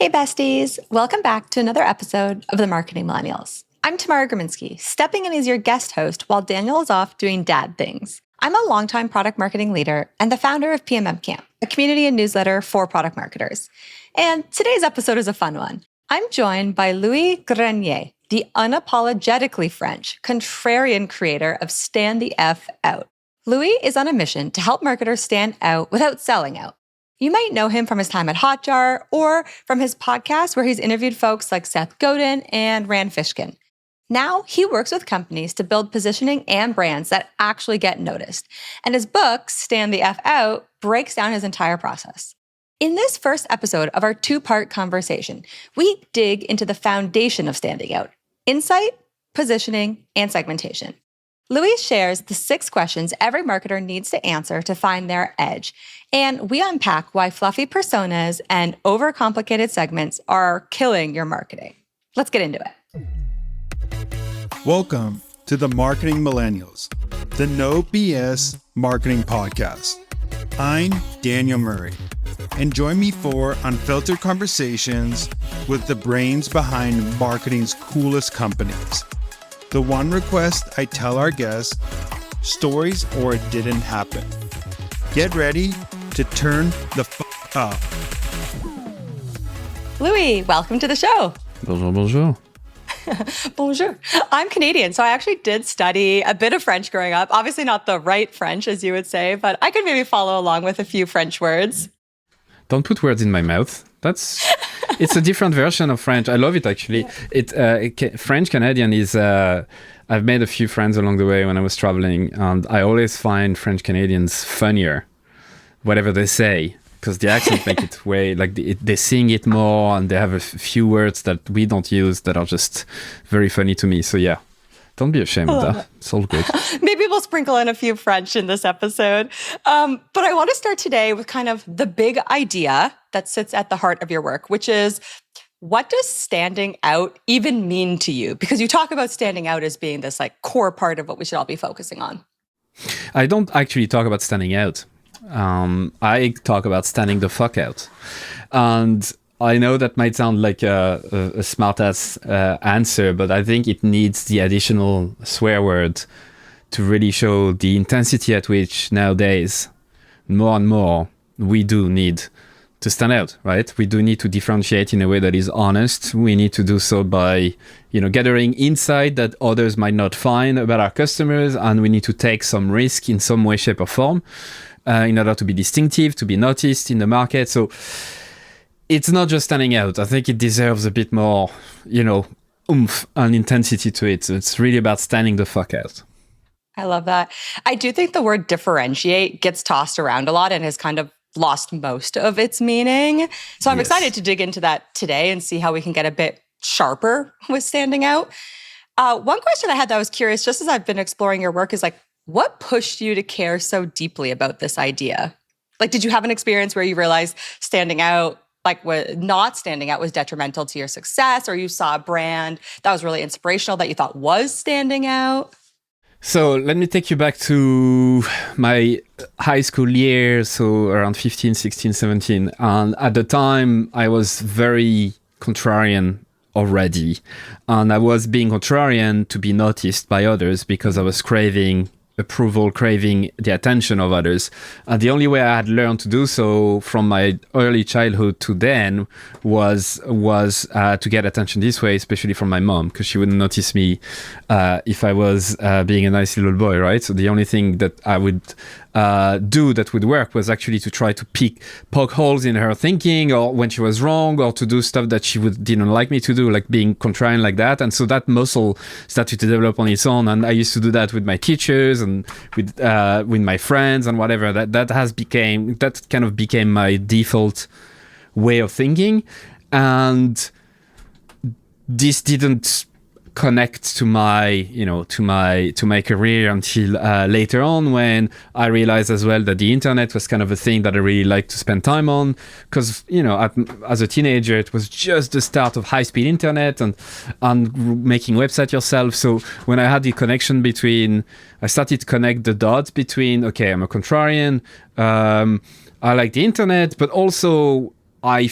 Hey besties, welcome back to another episode of the Marketing Millennials. I'm Tamara Greminsky, stepping in as your guest host while Daniel is off doing dad things. I'm a longtime product marketing leader and the founder of PMM Camp, a community and newsletter for product marketers. And today's episode is a fun one. I'm joined by Louis Grenier, the unapologetically French, contrarian creator of Stand the F Out. Louis is on a mission to help marketers stand out without selling out. You might know him from his time at Hotjar or from his podcast where he's interviewed folks like Seth Godin and Rand Fishkin. Now he works with companies to build positioning and brands that actually get noticed. And his book, Stand the F Out, breaks down his entire process. In this first episode of our two-part conversation, we dig into the foundation of standing out: insight, positioning, and segmentation. Louis shares the 6 questions every marketer needs to answer to find their edge. And we unpack why fluffy personas and overcomplicated segments are killing your marketing. Let's get into it. Welcome to the Marketing Millennials, the No BS Marketing Podcast. I'm Daniel Murray, and join me for unfiltered conversations with the brains behind marketing's coolest companies. The one request I tell our guests: stories or it didn't happen. Get ready to turn the up. Louis, welcome to the show. Bonjour, bonjour. Bonjour. I'm Canadian, so I actually did study a bit of French growing up. Obviously not the right French, as you would say, but I could maybe follow along with a few French words. Don't put words in my mouth. It's a different version of French. I love it, actually. French Canadian is... I've made a few friends along the way when I was traveling, and I always find French Canadians funnier, whatever they say, because the accent make it way, like they sing it more, and they have a few words that we don't use that are just very funny to me. So yeah, don't be ashamed of that. It's all good. Maybe we'll sprinkle in a few French in this episode. But I want to start today with kind of the big idea that sits at the heart of your work, which is, what does standing out even mean to you? Because you talk about standing out as being this like core part of what we should all be focusing on. I don't actually talk about standing out. I talk about standing the fuck out. And I know that might sound like a smart-ass answer, but I think it needs the additional swear word to really show the intensity at which nowadays, more and more, we do need to stand out, right? We do need to differentiate in a way that is honest. We need to do so by, gathering insight that others might not find about our customers, and we need to take some risk in some way, shape, or form in order to be distinctive, to be noticed in the market. So it's not just standing out. I think it deserves a bit more, oomph and intensity to it. So it's really about standing the fuck out. I love that. I do think the word differentiate gets tossed around a lot and has kind of lost most of its meaning. So I'm excited to dig into that today and see how we can get a bit sharper with standing out. One question I had that I was curious, just as I've been exploring your work, is like, what pushed you to care so deeply about this idea? Like, did you have an experience where you realized standing out, not standing out, was detrimental to your success, or you saw a brand that was really inspirational that you thought was standing out? So let me take you back to my high school years, so around 15, 16, 17. And at the time, I was very contrarian already. And I was being contrarian to be noticed by others because I was craving approval, craving the attention of others. And the only way I had learned to do so from my early childhood to then was to get attention this way, especially from my mom, because she wouldn't notice me if I was being a nice little boy, right? So the only thing that I would do that would work was actually to try to poke holes in her thinking, or when she was wrong, or to do stuff that she didn't like me to do, like being contrarian like that. And so that muscle started to develop on its own. And I used to do that with my teachers and with my friends and whatever. That kind of became my default way of thinking. And this didn't connect to my career until later on, when I realized as well that the internet was kind of a thing that I really liked to spend time on, because as a teenager it was just the start of high-speed internet and making website yourself. So when I had the connection I started to connect the dots between, okay, I'm a contrarian, I like the internet, but also I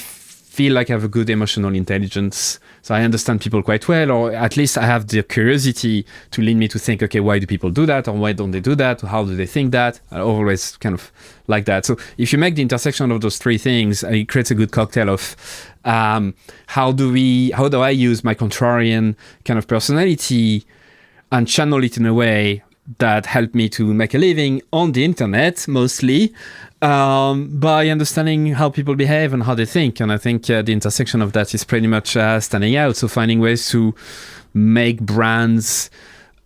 feel like I have a good emotional intelligence. So I understand people quite well, or at least I have the curiosity to lead me to think, okay, why do people do that? Or why don't they do that? Or how do they think that? I always kind of like that. So if you make the intersection of those three things, it creates a good cocktail of how do I use my contrarian kind of personality and channel it in a way that helped me to make a living on the internet, mostly by understanding how people behave and how they think. And I think the intersection of that is pretty much standing out. So finding ways to make brands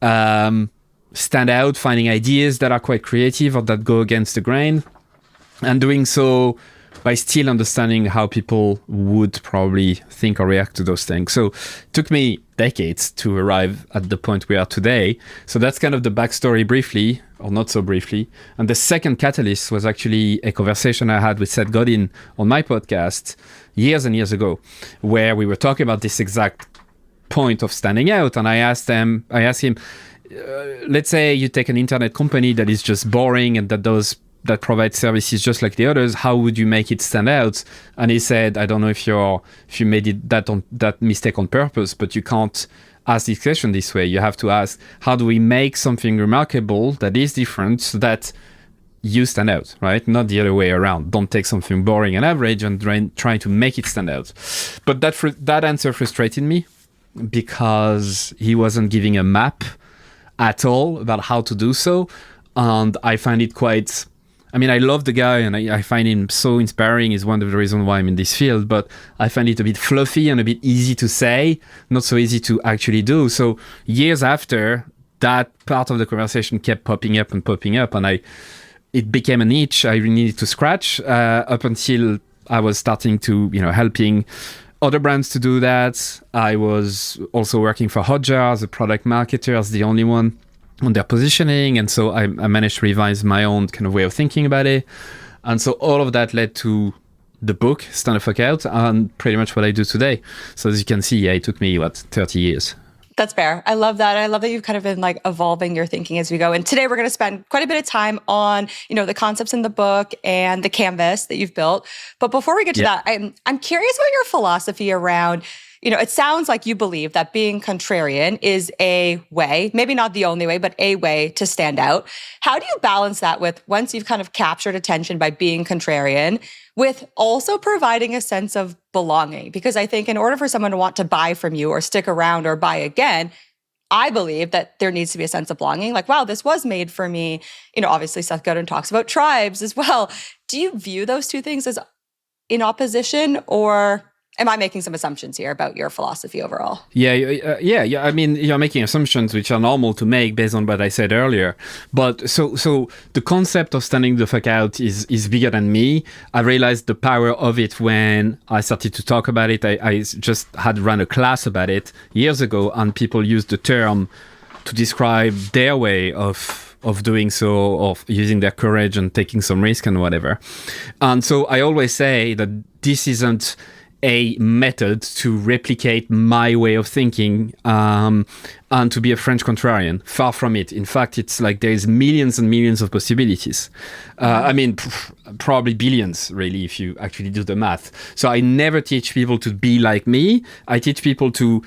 stand out, finding ideas that are quite creative or that go against the grain, and doing so by still understanding how people would probably think or react to those things. So it took me decades to arrive at the point we are today. So that's kind of the backstory briefly, or not so briefly. And the second catalyst was actually a conversation I had with Seth Godin on my podcast years and years ago, where we were talking about this exact point of standing out. And I asked him, let's say you take an internet company that is just boring and that provides services just like the others, how would you make it stand out? And he said, I don't know if you made that mistake on purpose, but you can't ask this question this way. You have to ask, how do we make something remarkable that is different so that you stand out, right? Not the other way around. Don't take something boring and average and try to make it stand out. But that answer frustrated me because he wasn't giving a map at all about how to do so. And I find it quite... I love the guy and I find him so inspiring. Is one of the reasons why I'm in this field, but I find it a bit fluffy and a bit easy to say, not so easy to actually do. So years after, that part of the conversation kept popping up, and it became a niche I really needed to scratch up until I was starting to, helping other brands to do that. I was also working for Hotjar as a product marketer, as the only one on their positioning, and so I managed to revise my own kind of way of thinking about it. And so all of that led to the book Stand the Fuck Out and pretty much what I do today. So as you can see, it took me 30 years. That's fair. I love that. I love that you've kind of been evolving your thinking as we go. And today we're going to spend quite a bit of time on, the concepts in the book and the canvas that you've built. But before we get to that, I'm curious about your philosophy around, it sounds like you believe that being contrarian is a way, maybe not the only way, but a way to stand out. How do you balance that with, once you've kind of captured attention by being contrarian, with also providing a sense of belonging? Because I think in order for someone to want to buy from you or stick around or buy again, I believe that there needs to be a sense of belonging. Wow, this was made for me. Obviously Seth Godin talks about tribes as well. Do you view those two things as in opposition, or am I making some assumptions here about your philosophy overall? Yeah. You're making assumptions which are normal to make based on what I said earlier. But so the concept of standing the fuck out is bigger than me. I realized the power of it when I started to talk about it. I just had run a class about it years ago, and people used the term to describe their way of doing so, of using their courage and taking some risk and whatever. And so I always say that this isn't a method to replicate my way of thinking and to be a French contrarian. Far from it. In fact, it's there's millions and millions of possibilities. Probably billions, really, if you actually do the math. So I never teach people to be like me. I teach people to,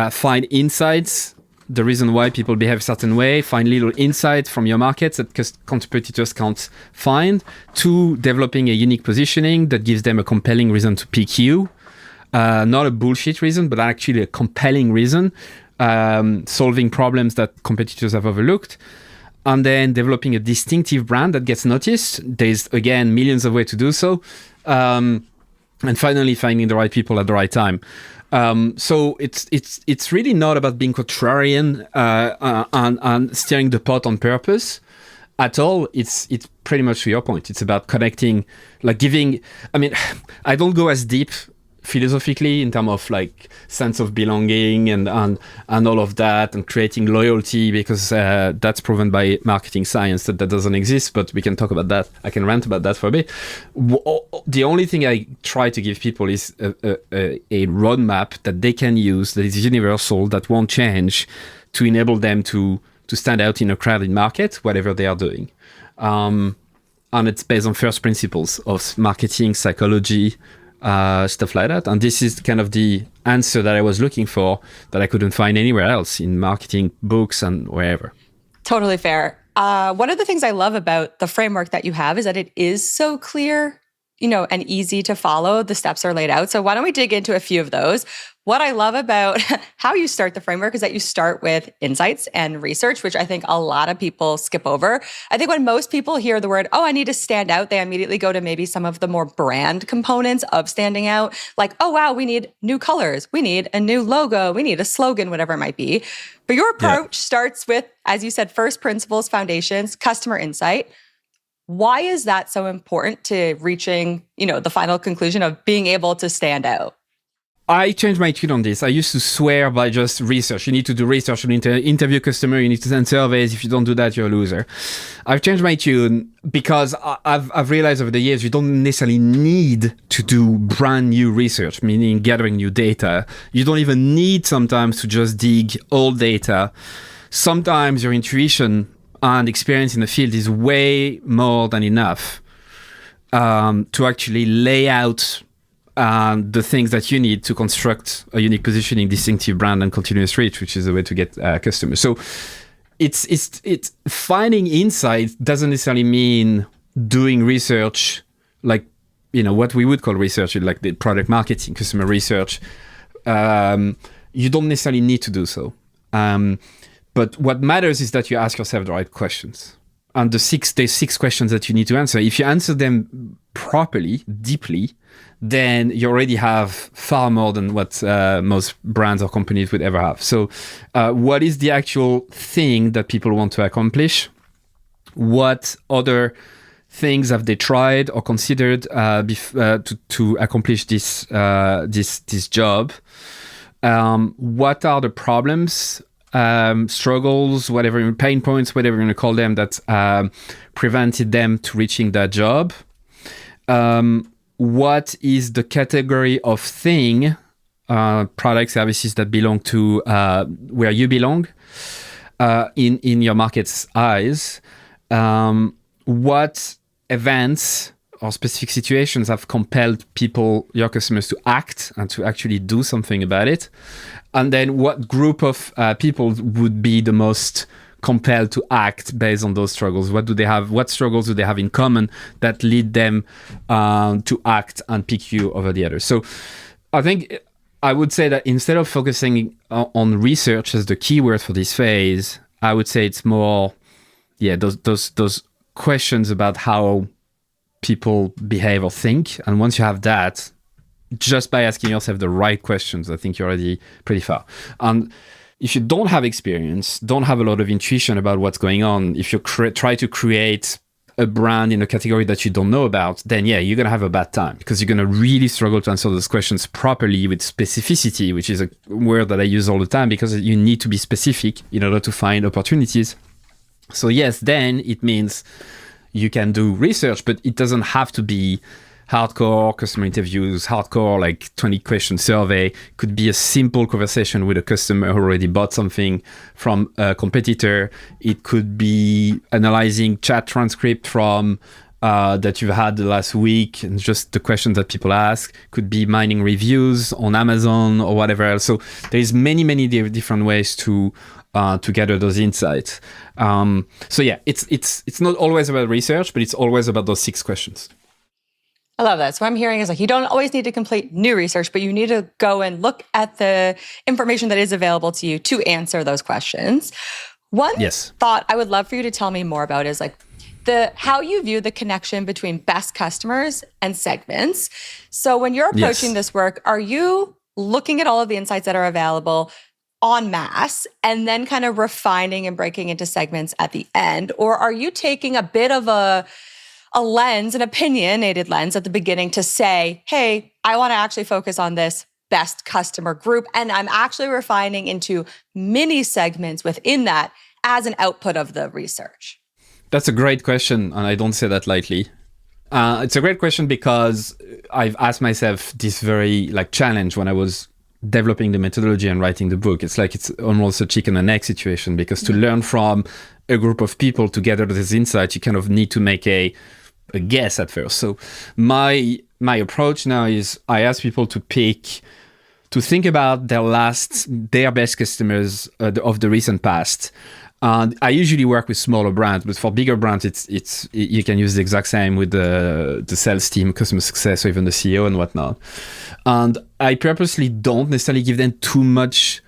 find insights, the reason why people behave a certain way, find little insights from your markets that competitors can't find. 2, developing a unique positioning that gives them a compelling reason to pick you. Not a bullshit reason, but actually a compelling reason. Solving problems that competitors have overlooked. And then developing a distinctive brand that gets noticed. There's, again, millions of ways to do so. And finally, finding the right people at the right time. So it's really not about being contrarian and steering the pot on purpose at all. It's pretty much to your point. It's about connecting, giving. I don't go as deep philosophically in terms of sense of belonging and all of that, and creating loyalty, because that's proven by marketing science that doesn't exist, but we can talk about that. I can rant about that for a bit. The only thing I try to give people is a roadmap that they can use, that is universal, that won't change, to enable them to stand out in a crowded market, whatever they are doing. And it's based on first principles of marketing, psychology, stuff like that. And this is kind of the answer that I was looking for that I couldn't find anywhere else in marketing books and wherever. Totally fair. One of the things I love about the framework that you have is that it is so clear, and easy to follow. The steps are laid out. So why don't we dig into a few of those? What I love about how you start the framework is that you start with insights and research, which I think a lot of people skip over. I think when most people hear the word, I need to stand out, they immediately go to maybe some of the more brand components of standing out. Like, oh, wow, we need new colors. We need a new logo. We need a slogan, whatever it might be. But your approach starts with, as you said, first principles, foundations, customer insight. Why is that so important to reaching, the final conclusion of being able to stand out? I changed my tune on this. I used to swear by just research. You need to do research. You need to interview customer. You need to send surveys. If you don't do that, you're a loser. I've changed my tune because I've realized over the years you don't necessarily need to do brand new research, meaning gathering new data. You don't even need sometimes to just dig old data. Sometimes your intuition and experience in the field is way more than enough to actually lay out the things that you need to construct a unique positioning, distinctive brand, and continuous reach, which is the way to get customers. So it's finding insights doesn't necessarily mean doing research like what we would call research, like the product marketing, customer research. You don't necessarily need to do so. But what matters is that you ask yourself the right questions. And there's six questions that you need to answer. If you answer them properly, deeply, then you already have far more than what most brands or companies would ever have. So what is the actual thing that people want to accomplish? What other things have they tried or considered to accomplish this job? What are the problems, struggles, whatever, pain points, whatever you're going to call them, that prevented them to reaching that job? What is the category of thing, product, services that belong to where you belong in your market's eyes? What events or specific situations have compelled people, your customers, to act and to actually do something about it? And then what group of people would be the most compelled to act based on those struggles? What do they have? What struggles do they have in common that lead them to act and pick you over the others? So I think I would say that instead of focusing on research as the keyword for this phase, I would say it's more, those questions about how people behave or think. And once you have that, just by asking yourself the right questions, I think you're already pretty far. And if you don't have experience, don't have a lot of intuition about what's going on, if you try to create a brand in a category that you don't know about, then you're going to have a bad time, because you're going to really struggle to answer those questions properly with specificity, which is a word that I use all the time, because you need to be specific in order to find opportunities. So yes, then it means you can do research, but it doesn't have to be hardcore customer interviews, hardcore like 20 question survey. Could be a simple conversation with a customer who already bought something from a competitor. It could be analyzing chat transcript from that you've had the last week and just the questions that people ask. Could be mining reviews on Amazon or whatever else. So there's many different ways to gather those insights. It's not always about research, but it's always about those 6 questions. I love that. So what I'm hearing is like, you don't always need to complete new research, but you need to go and look at the information that is available to you to answer those questions. One thought I would love for you to tell me more about is like how you view the connection between best customers and segments. So when you're approaching this work, are you looking at all of the insights that are available en masse and then kind of refining and breaking into segments at the end? Or are you taking a bit of a lens, an opinionated lens at the beginning to say, hey, I want to actually focus on this best customer group, and I'm actually refining into mini segments within that as an output of the research? That's a great question, and I don't say that lightly. It's a great question because I've asked myself this very challenge when I was developing the methodology and writing the book. It's almost a chicken and egg situation, because to learn from a group of people to gather this insight, you kind of need to make a guess at first. So my my approach now is I ask people to think about their best customers of the recent past. And I usually work with smaller brands, but for bigger brands, it's you can use the exact same with the sales team, customer success, or even the CEO and whatnot. And I purposely don't necessarily give them too much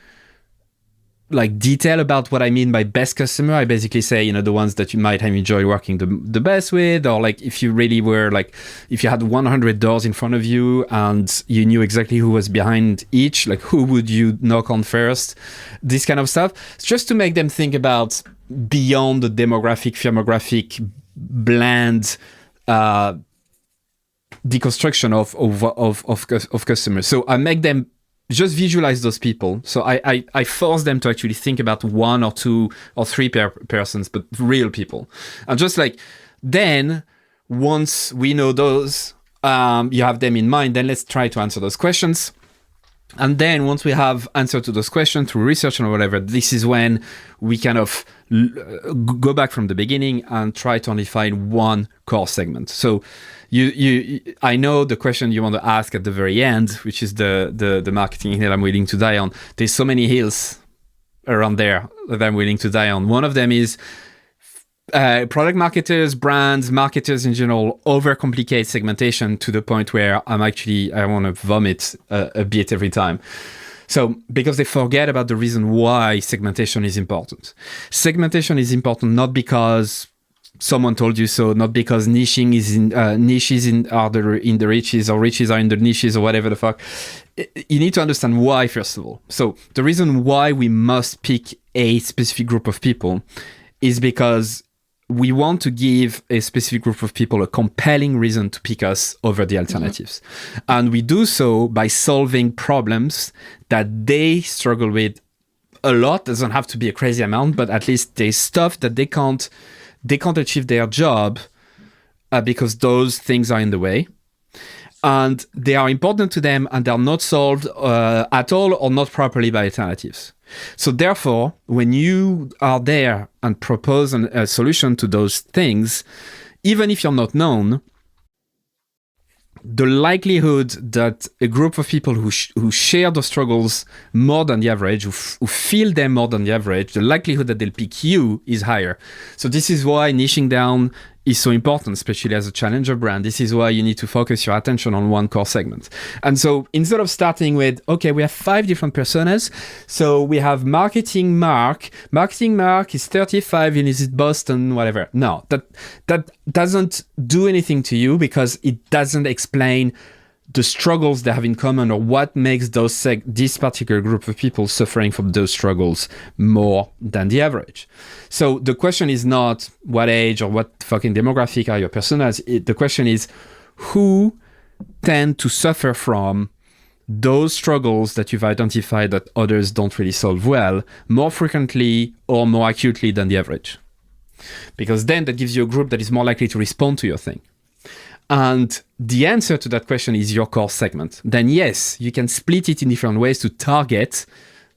like detail about what I mean by best customer. I basically say, the ones that you might have enjoyed working the best with, or like if you really were like, if you had 100 doors in front of you and you knew exactly who was behind each, like who would you knock on first, this kind of stuff. It's just to make them think about beyond the firmographic, bland, deconstruction of customers. So I make them just visualize those people. So I force them to actually think about one or two or three persons, but real people. And just like, then once we know those, you have them in mind, then let's try to answer those questions. And then once we have answer to those questions through research or whatever, this is when we kind of go back from the beginning and try to only find one core segment. So I know the question you want to ask at the very end, which is the marketing hill I'm willing to die on. There's so many hills around there that I'm willing to die on. One of them is product marketers, brands, marketers in general overcomplicate segmentation to the point where I want to vomit a bit every time. So because they forget about the reason why segmentation is important. Segmentation is important not because someone told you so, not because niches are in the riches or riches are in the niches or whatever the fuck. You need to understand why, first of all. So the reason why we must pick a specific group of people is because we want to give a specific group of people a compelling reason to pick us over the alternatives. Mm-hmm. And we do so by solving problems that they struggle with a lot. Doesn't have to be a crazy amount, but at least there's stuff that they can't achieve their job because those things are in the way. And they are important to them and they're not solved at all or not properly by alternatives. So therefore, when you are there and propose a solution to those things, even if you're not known, the likelihood that a group of people who share those struggles more than the average, who feel them more than the average, the likelihood that they'll pick you is higher. So this is why niching down is so important, especially as a challenger brand. This is why you need to focus your attention on one core segment. And so instead of starting with, okay, we have 5 different personas. So we have Marketing Mark. Marketing Mark is 35 and is it Boston, whatever. No, that doesn't do anything to you because it doesn't explain the struggles they have in common or what makes this particular group of people suffering from those struggles more than the average. So the question is not what age or what fucking demographic are your personas. The question is who tend to suffer from those struggles that you've identified that others don't really solve well more frequently or more acutely than the average. Because then that gives you a group that is more likely to respond to your thing. And the answer to that question is your core segment. Then yes, you can split it in different ways to target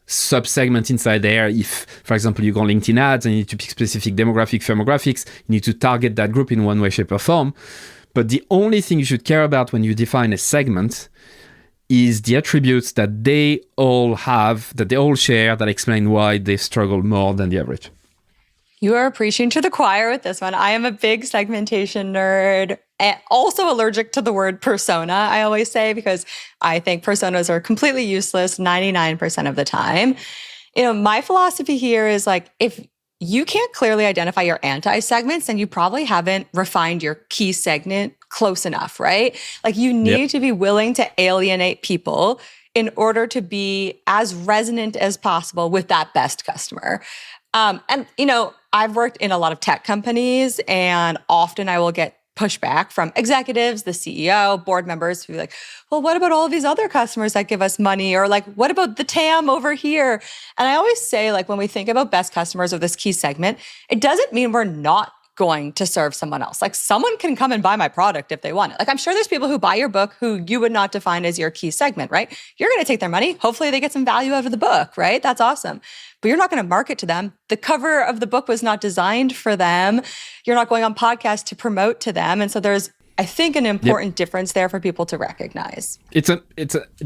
sub-segment inside there. If, for example, you go on LinkedIn ads and you need to pick specific firmographics, you need to target that group in one way, shape, or form. But the only thing you should care about when you define a segment is the attributes that they all have, that they all share, that explain why they struggle more than the average. You are preaching to the choir with this one. I am a big segmentation nerd and also allergic to the word persona, I always say, because I think personas are completely useless 99% of the time. My philosophy here is like, if you can't clearly identify your anti-segments, then you probably haven't refined your key segment close enough, right? Like you need to be willing to alienate people in order to be as resonant as possible with that best customer. I've worked in a lot of tech companies and often I will get pushback from executives, the CEO, board members who are like, well, what about all of these other customers that give us money? Or like, what about the TAM over here? And I always say, like, when we think about best customers of this key segment, it doesn't mean we're not going to serve someone else. Like someone can come and buy my product if they want it. Like I'm sure there's people who buy your book who you would not define as your key segment, right? You're going to take their money. Hopefully they get some value out of the book, right? That's awesome. But you're not going to market to them. The cover of the book was not designed for them. You're not going on podcasts to promote to them. And so there's I think, an important difference there for people to recognize. It's a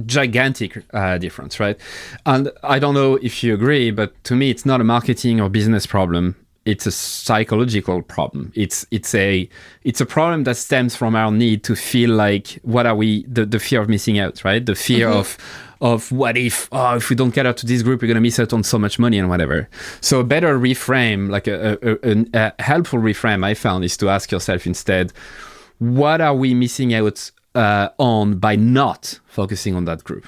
gigantic difference, right? And I don't know if you agree, but to me, it's not a marketing or business problem. It's a psychological problem. It's a problem that stems from our need to feel like, what are we, the fear of missing out, right? The fear of what if we don't get out to this group, we're going to miss out on so much money and whatever. So a better reframe, like a helpful reframe I found, is to ask yourself instead, what are we missing out on by not focusing on that group?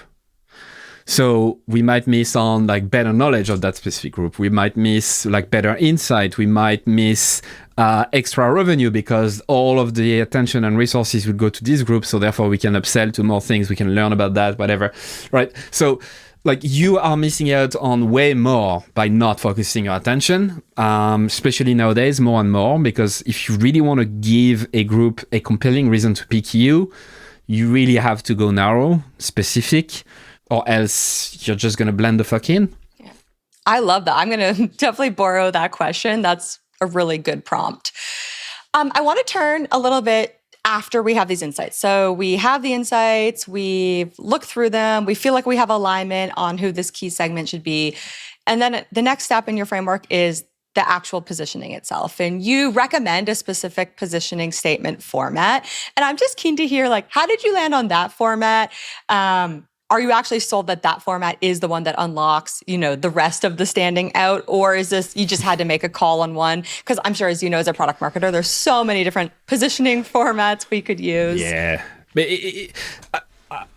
So we might miss on like better knowledge of that specific group. We might miss like better insight. We might miss extra revenue because all of the attention and resources would go to this group. So therefore we can upsell to more things. We can learn about that, whatever, right? So like you are missing out on way more by not focusing your attention, especially nowadays more and more, because if you really want to give a group a compelling reason to pick you, you really have to go narrow, specific, or else you're just going to blend the fuck in. Yeah. I love that. I'm going to definitely borrow that question. That's a really good prompt. I want to turn a little bit after we have these insights. So we have the insights, we've looked through them, we feel like we have alignment on who this key segment should be. And then the next step in your framework is the actual positioning itself. And you recommend a specific positioning statement format. And I'm just keen to hear, like, how did you land on that format? Are you actually sold that that format is the one that unlocks, the rest of the standing out? Or is this, you just had to make a call on one? Because I'm sure, as you know, as a product marketer, there's so many different positioning formats we could use. Yeah. But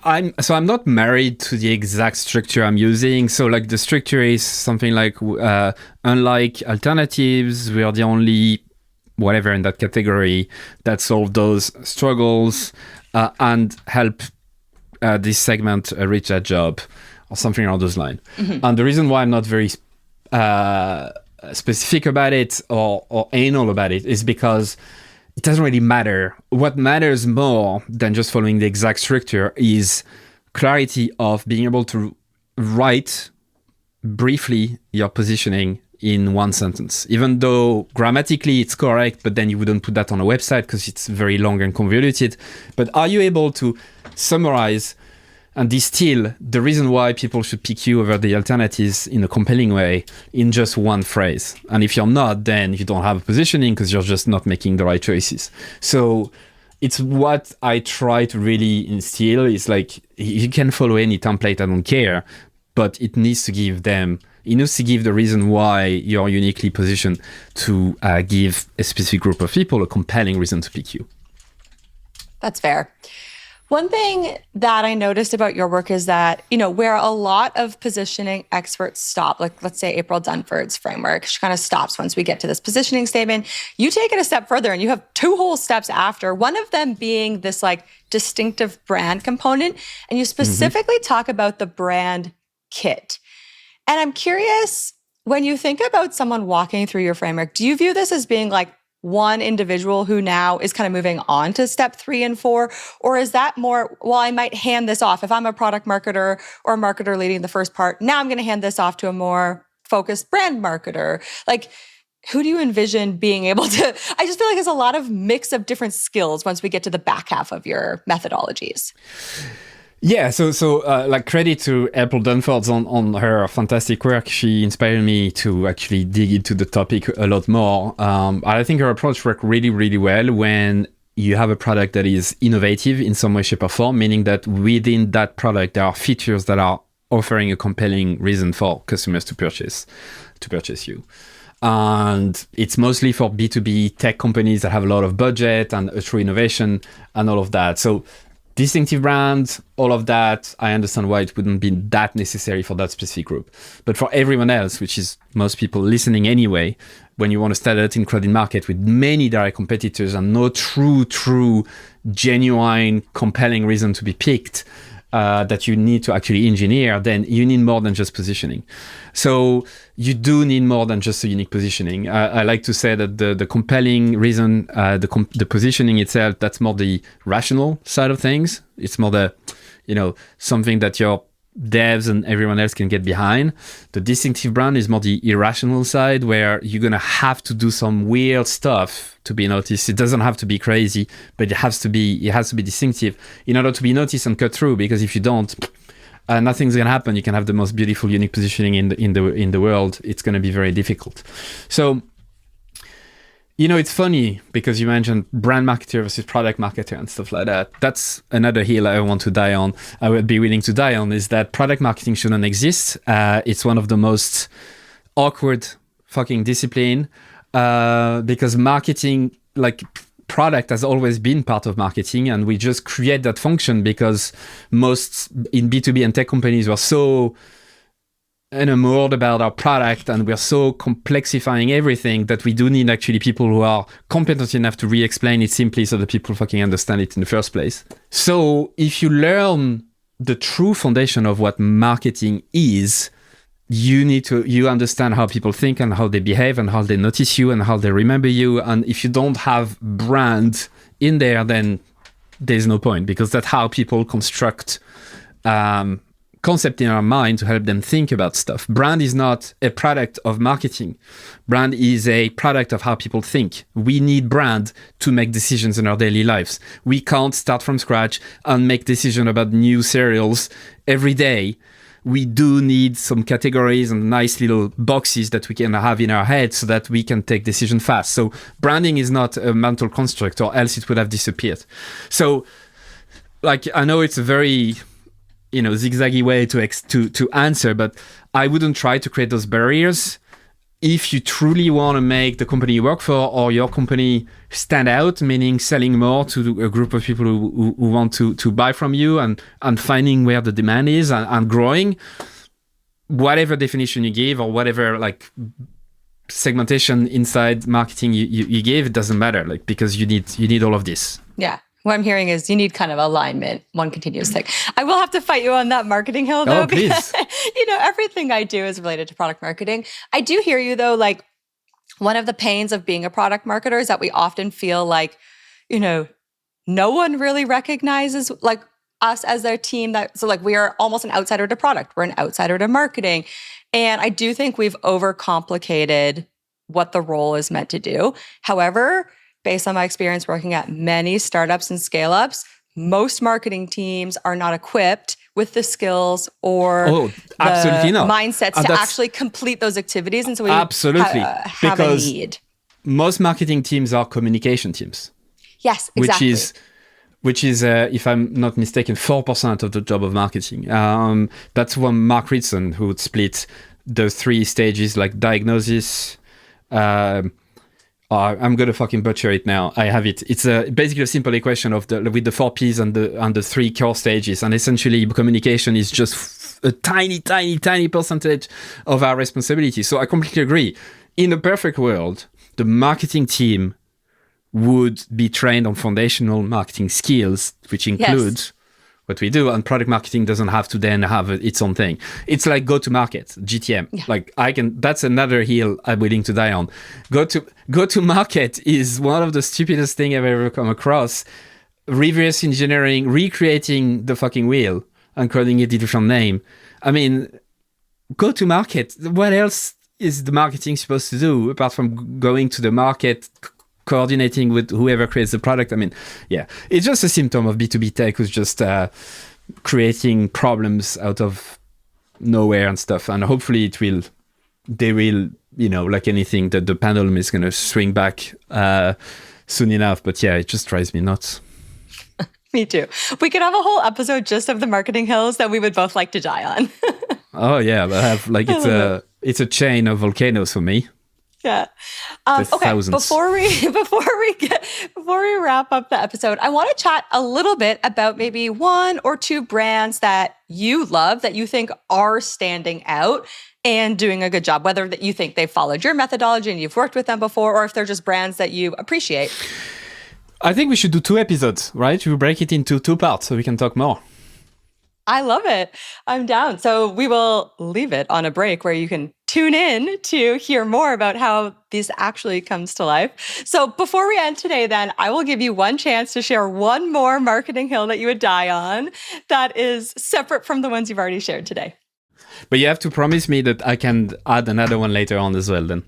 I'm not married to the exact structure I'm using. So like the structure is something like, unlike alternatives, we are the only whatever in that category that solve those struggles and help this segment reach that job, or something along those lines. Mm-hmm. And the reason why I'm not very specific about it or anal about it is because it doesn't really matter. What matters more than just following the exact structure is clarity of being able to write briefly your positioning in one sentence, even though grammatically it's correct, but then you wouldn't put that on a website because it's very long and convoluted. But are you able to summarize and distill the reason why people should pick you over the alternatives in a compelling way in just one phrase? And if you're not, then you don't have a positioning because you're just not making the right choices. So it's what I try to really instill is like, you can follow any template, I don't care, but it needs to give the reason why you're uniquely positioned to give a specific group of people a compelling reason to pick you. That's fair. One thing that I noticed about your work is that, where a lot of positioning experts stop, like let's say April Dunford's framework, she kind of stops once we get to this positioning statement. You take it a step further and you have two whole steps after, one of them being this like distinctive brand component. And you specifically talk about the brand kit. And I'm curious, when you think about someone walking through your framework, do you view this as being like one individual who now is kind of moving on to step 3 and 4? Or is that more, well, I might hand this off. If I'm a product marketer or a marketer leading the first part, now I'm going to hand this off to a more focused brand marketer. Like, who do you envision being able to, I just feel like there's a lot of mix of different skills once we get to the back half of your methodologies. Yeah, so like credit to April Dunford on her fantastic work. She inspired me to actually dig into the topic a lot more. I think her approach worked really, really well when you have a product that is innovative in some way, shape, or form, meaning that within that product, there are features that are offering a compelling reason for customers to purchase you. And it's mostly for B2B tech companies that have a lot of budget and a true innovation and all of that. So distinctive brand, all of that, I understand why it wouldn't be that necessary for that specific group. But for everyone else, which is most people listening anyway, when you want to stand out in crowded market with many direct competitors and no true, genuine, compelling reason to be picked, that you need to actually engineer, then you need more than just positioning. So you do need more than just a unique positioning. I like to say that the compelling reason, the positioning itself, that's more the rational side of things. It's more the, something that you're devs and everyone else can get behind. The distinctive brand is more the irrational side, where you're going to have to do some weird stuff to be noticed. It doesn't have to be crazy, but it has to be distinctive in order to be noticed and cut through, because if you don't, nothing's going to happen. You can have the most beautiful, unique positioning in the world. It's going to be very difficult. So, it's funny because you mentioned brand marketer versus product marketer and stuff like that. That's another hill I want to die on. I would be willing to die on, is that product marketing shouldn't exist. It's one of the most awkward fucking discipline because marketing, like product, has always been part of marketing, and we just create that function because most in B2B and tech companies were so enamored about our product, and we're so complexifying everything that we do need actually people who are competent enough to re-explain it simply so that people fucking understand it in the first place. So if you learn the true foundation of what marketing is, you understand how people think and how they behave and how they notice you and how they remember you. And if you don't have brand in there, then there's no point, because that's how people construct concept in our mind to help them think about stuff. Brand is not a product of marketing. Brand is a product of how people think. We need brand to make decisions in our daily lives. We can't start from scratch and make decisions about new cereals every day. We do need some categories and nice little boxes that we can have in our head so that we can take decisions fast. So branding is not a mental construct, or else it would have disappeared. So, I know it's a very zigzaggy way to answer, but I wouldn't try to create those barriers. If you truly want to make the company you work for or your company stand out, meaning selling more to a group of people who want to buy from you and finding where the demand is and growing, whatever definition you give or whatever segmentation inside marketing you give, it doesn't matter, because you need all of this. Yeah. What I'm hearing is you need kind of alignment, one continuous thing. I will have to fight you on that marketing hill, though, because everything I do is related to product marketing. I do hear you, though. One of the pains of being a product marketer is that we often feel like, no one really recognizes us as their team. So we are almost an outsider to product. We're an outsider to marketing. And I do think we've overcomplicated what the role is meant to do. However, based on my experience working at many startups and scale-ups, most marketing teams are not equipped with the skills or absolutely not. Mindsets to actually complete those activities. And so we absolutely have a need. Most marketing teams are communication teams. Yes, exactly. Which is if I'm not mistaken, 4% of the job of marketing. That's one Mark Ritson who would split the 3 stages, like diagnosis, I'm gonna fucking butcher it now. I have it. It's basically a simple equation with the 4 P's and the 3 core stages, and essentially communication is just a tiny percentage of our responsibility. So I completely agree. In a perfect world, the marketing team would be trained on foundational marketing skills, which includes what we do, and product marketing doesn't have to then have its own thing. It's like go to market, GTM. Yeah. That's another hill I'm willing to die on. Go to market is one of the stupidest thing I've ever come across. Reverse engineering, recreating the fucking wheel and calling it a different name. I mean, go to market. What else is the marketing supposed to do apart from going to the market, coordinating with whoever creates the product? I mean, yeah, it's just a symptom of B2B tech who's just creating problems out of nowhere and stuff. And hopefully they will, like anything, that the pendulum is going to swing back soon enough. But yeah, it just drives me nuts. Me too. We could have a whole episode just of the marketing hills that we would both like to die on. Oh yeah, but I have it's a chain of volcanoes for me. Yeah. Okay. Thousands. Before we wrap up the episode, I want to chat a little bit about maybe 1 or 2 brands that you love, that you think are standing out and doing a good job, whether that you think they've followed your methodology and you've worked with them before, or if they're just brands that you appreciate. I think we should do 2 episodes, right? We break it into 2 parts so we can talk more. I love it. I'm down. So we will leave it on a break where you can tune in to hear more about how this actually comes to life. So before we end today, then, I will give you one chance to share one more marketing hill that you would die on that is separate from the ones you've already shared today. But you have to promise me that I can add another one later on as well then.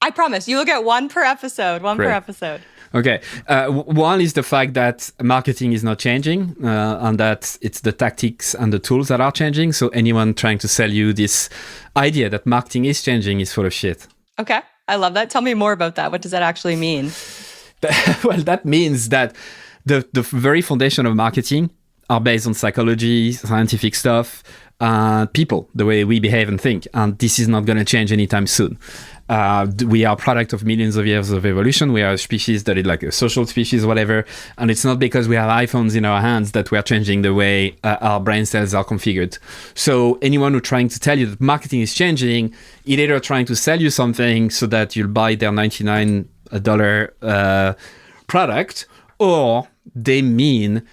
I promise. You will get one per episode. One per episode. Okay. One is the fact that marketing is not changing and that it's the tactics and the tools that are changing. So anyone trying to sell you this idea that marketing is changing is full of shit. Okay. I love that. Tell me more about that. What does that actually mean? Well, that means that the very foundation of marketing are based on psychology, scientific stuff, people, the way we behave and think. And this is not going to change anytime soon. We are a product of millions of years of evolution. We are a species that is like a social species, whatever. And it's not because we have iPhones in our hands that we are changing the way our brain cells are configured. So anyone who's trying to tell you that marketing is changing, either trying to sell you something so that you'll buy their $99 product, or they mean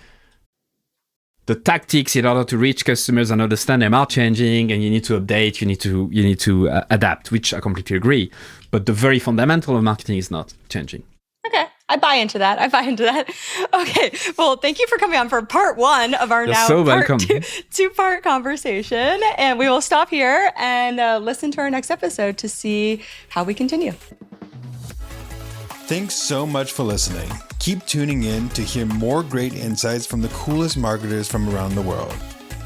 the tactics in order to reach customers and understand them are changing, and you need to update, you need to adapt, which I completely agree. But the very fundamental of marketing is not changing. Okay. I buy into that. Okay. Well, thank you for coming on for part one of our two-part conversation. And we will stop here and listen to our next episode to see how we continue. Thanks so much for listening. Keep tuning in to hear more great insights from the coolest marketers from around the world.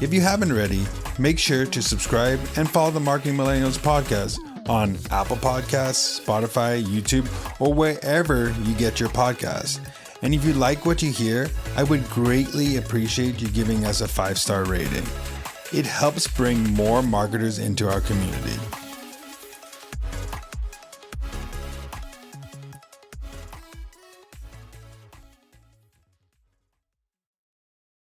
If you haven't already, make sure to subscribe and follow the Marketing Millennials podcast on Apple Podcasts, Spotify, YouTube, or wherever you get your podcasts. And if you like what you hear, I would greatly appreciate you giving us a 5-star rating. It helps bring more marketers into our community.